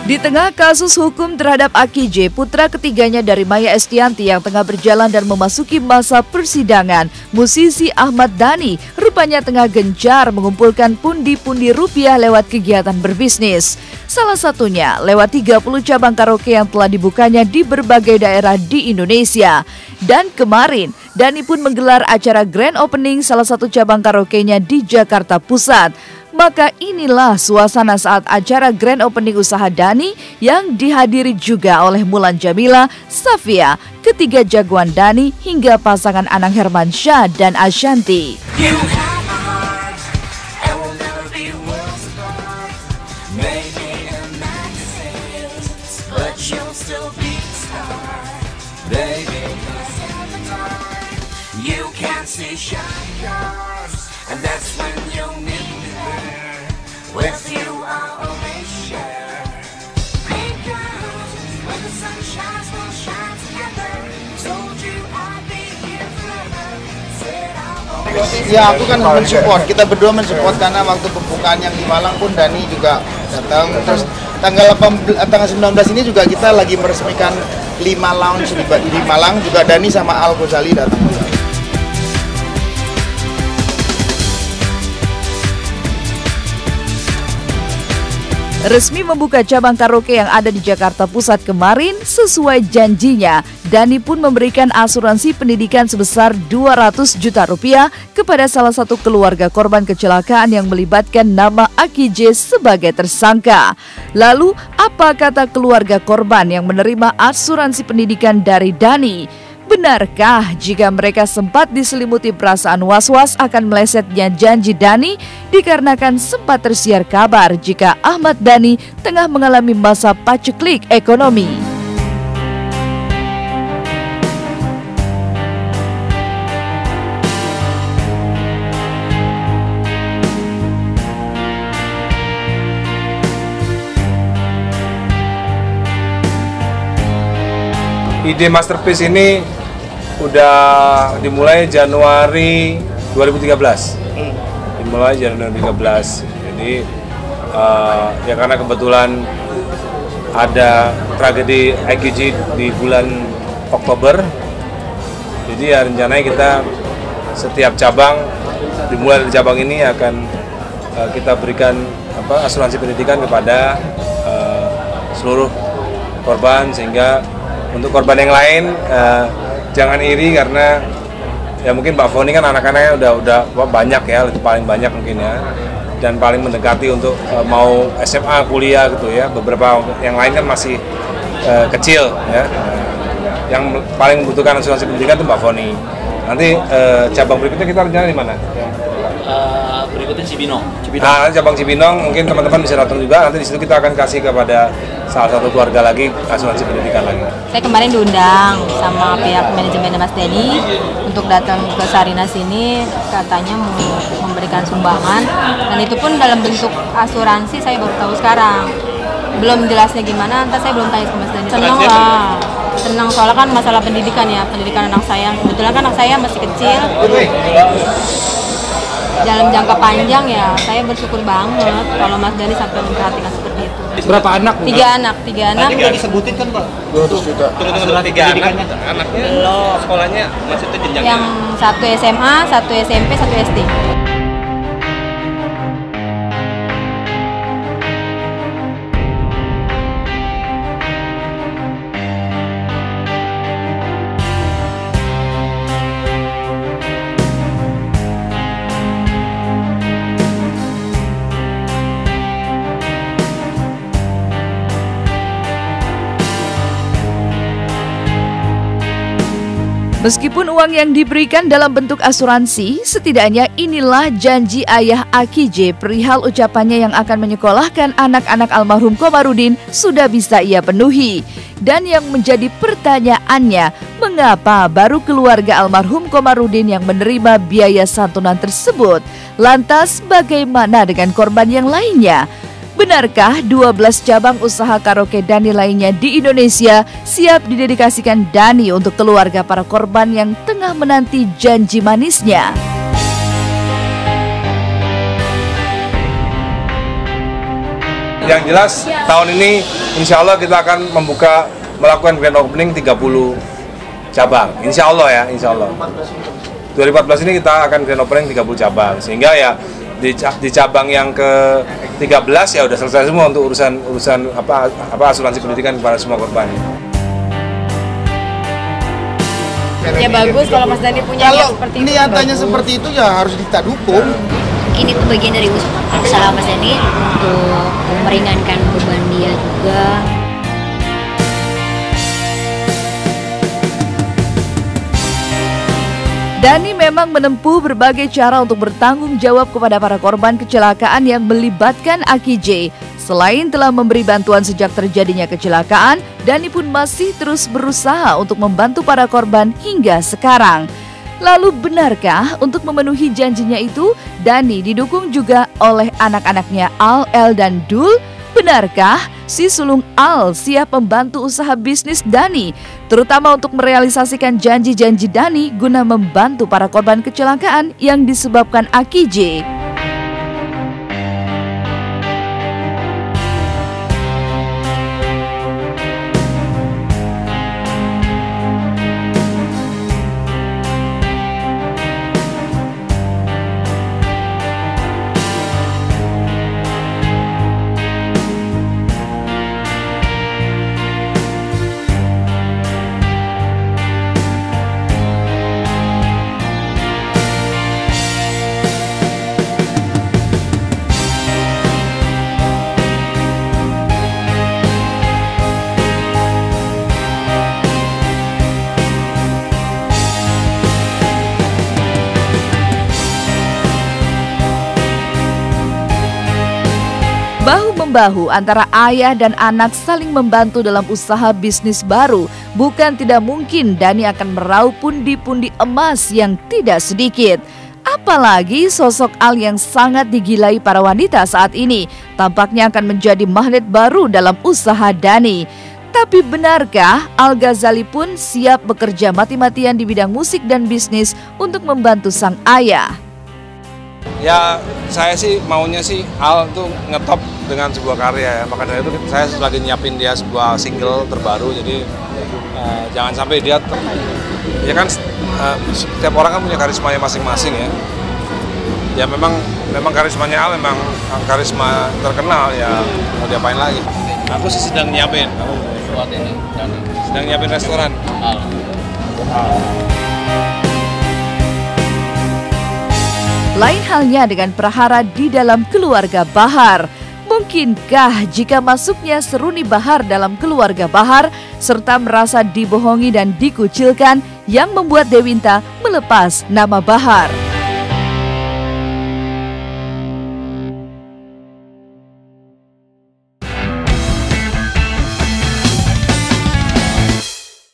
Di tengah kasus hukum terhadap Aki J, putra ketiganya dari Maya Estianty yang tengah berjalan dan memasuki masa persidangan, musisi Ahmad Dhani rupanya tengah gencar mengumpulkan pundi-pundi rupiah lewat kegiatan berbisnis. Salah satunya lewat 30 cabang karaoke yang telah dibukanya di berbagai daerah di Indonesia. Dan kemarin, Dhani pun menggelar acara grand opening salah satu cabang karaoke-nya di Jakarta Pusat. Maka inilah suasana saat acara grand opening usaha Dhani yang dihadiri juga oleh Mulan Jamila, Safia, ketiga jagoan Dhani hingga pasangan Anang Hermansyah dan Ashanty. Ya, aku kan mensupport, kita berdua mensupport karena waktu pembukaan yang di Malang pun Dhani juga datang. Terus tanggal 19 ini juga kita lagi meresmikan 5 lounge di Malang, juga Dhani sama Al Ghazali datang. Resmi membuka cabang karaoke yang ada di Jakarta Pusat kemarin, sesuai janjinya, Dhani pun memberikan asuransi pendidikan sebesar 200 juta rupiah kepada salah satu keluarga korban kecelakaan yang melibatkan nama Aki J sebagai tersangka. Lalu, apa kata keluarga korban yang menerima asuransi pendidikan dari Dhani? Benarkah jika mereka sempat diselimuti perasaan was-was akan melesetnya janji Dhani dikarenakan sempat tersiar kabar jika Ahmad Dhani tengah mengalami masa paceklik ekonomi? Ide Masterpiece ini udah dimulai Januari 2013. Dimulai Januari 2013. Jadi ya karena kebetulan ada tragedi IKJ di bulan Oktober. Jadi ya rencananya kita setiap cabang dimulai dari cabang ini akan kita berikan asuransi pendidikan kepada seluruh korban, sehingga untuk korban yang lain jangan iri karena ya mungkin Mbak Foni kan anak-anaknya udah banyak ya, paling banyak mungkin ya, dan paling mendekati untuk mau SMA, kuliah gitu ya. Beberapa yang lain kan masih kecil ya. Yang paling membutuhkan asuransi pendidikan itu Mbak Foni. Nanti cabang berikutnya kita rencana di mana? Berikutnya Cibinong. Nah, cabang Cibinong mungkin teman-teman bisa datang juga. Nanti di situ kita akan kasih kepada salah satu keluarga lagi asuransi pendidikan lagi. Saya kemarin diundang sama pihak manajemen Mas Dhani untuk datang ke Sarinas ini, katanya mau memberikan sumbangan, dan itu pun dalam bentuk asuransi. Saya baru tahu sekarang. Belum jelasnya gimana, entah saya belum tanya ke Mas Dhani. Senang lah. Senang soalnya kan masalah pendidikan ya, pendidikan anak saya. Kebetulan kan anak saya masih kecil. Dalam jangka panjang ya, saya bersyukur banget kalau Mas Dhani sampai memperhatikan seperti itu. Berapa anak? 3 anak. Tadi udah disebutin kan Pak? 200 juta. Turun-turun 3 anak. Anaknya belum. Sekolahnya maksudnya jenjangnya? Yang 1 SMA, 1 SMP, 1 SD. Meskipun uang yang diberikan dalam bentuk asuransi, setidaknya inilah janji ayah Aki J perihal ucapannya yang akan menyekolahkan anak-anak almarhum Komarudin sudah bisa ia penuhi. Dan yang menjadi pertanyaannya, mengapa baru keluarga almarhum Komarudin yang menerima biaya santunan tersebut? Lantas bagaimana dengan korban yang lainnya? Benarkah 12 cabang usaha karaoke Dhani lainnya di Indonesia siap didedikasikan Dhani untuk keluarga para korban yang tengah menanti janji manisnya? yang jelas tahun ini insya Allah kita akan melakukan grand opening 30 cabang, insya Allah ya, insya Allah. 2014 ini kita akan grand opening 30 cabang, sehingga ya di cabang yang ke-13 ya udah selesai semua untuk urusan asuransi pendidikan kepada semua korban. Ya bagus kalau Mas Dani punya kalau seperti itu. niatannya seperti itu ya harus kita dukung. Ini tuh bagian dari usaha Mas Dani untuk meringankan beban dia juga. Dani memang menempuh berbagai cara untuk bertanggung jawab kepada para korban kecelakaan yang melibatkan Aki J. Selain telah memberi bantuan sejak terjadinya kecelakaan, Dani pun masih terus berusaha untuk membantu para korban hingga sekarang. Lalu benarkah untuk memenuhi janjinya itu, Dani didukung juga oleh anak-anaknya Al, El, dan Dul? Benarkah si sulung Al siap membantu usaha bisnis Dani, terutama untuk merealisasikan janji-janji Dani guna membantu para korban kecelakaan yang disebabkan Aki J? Bahu-membahu antara ayah dan anak saling membantu dalam usaha bisnis baru. Bukan tidak mungkin Dani akan meraup pundi-pundi emas yang tidak sedikit. Apalagi sosok Al yang sangat digilai para wanita saat ini tampaknya akan menjadi magnet baru dalam usaha Dani. Tapi benarkah Al Ghazali pun siap bekerja mati-matian di bidang musik dan bisnis untuk membantu sang ayah? Ya saya sih maunya sih Al tuh ngetop dengan sebuah karya ya. Maka dari itu saya lagi nyiapin dia sebuah single terbaru. Jadi jangan sampai dia ya kan setiap orang kan punya karismanya masing-masing ya. Ya memang karismanya Al memang karisma terkenal ya, mau diapain lagi. Aku sih sedang nyiapin. buat ini Dani. Sedang nyiapin restoran. Lain halnya dengan Prahara di dalam keluarga Bahar. Mungkinkah jika masuknya Seruni Bahar dalam keluarga Bahar serta merasa dibohongi dan dikucilkan yang membuat Dewinta melepas nama Bahar?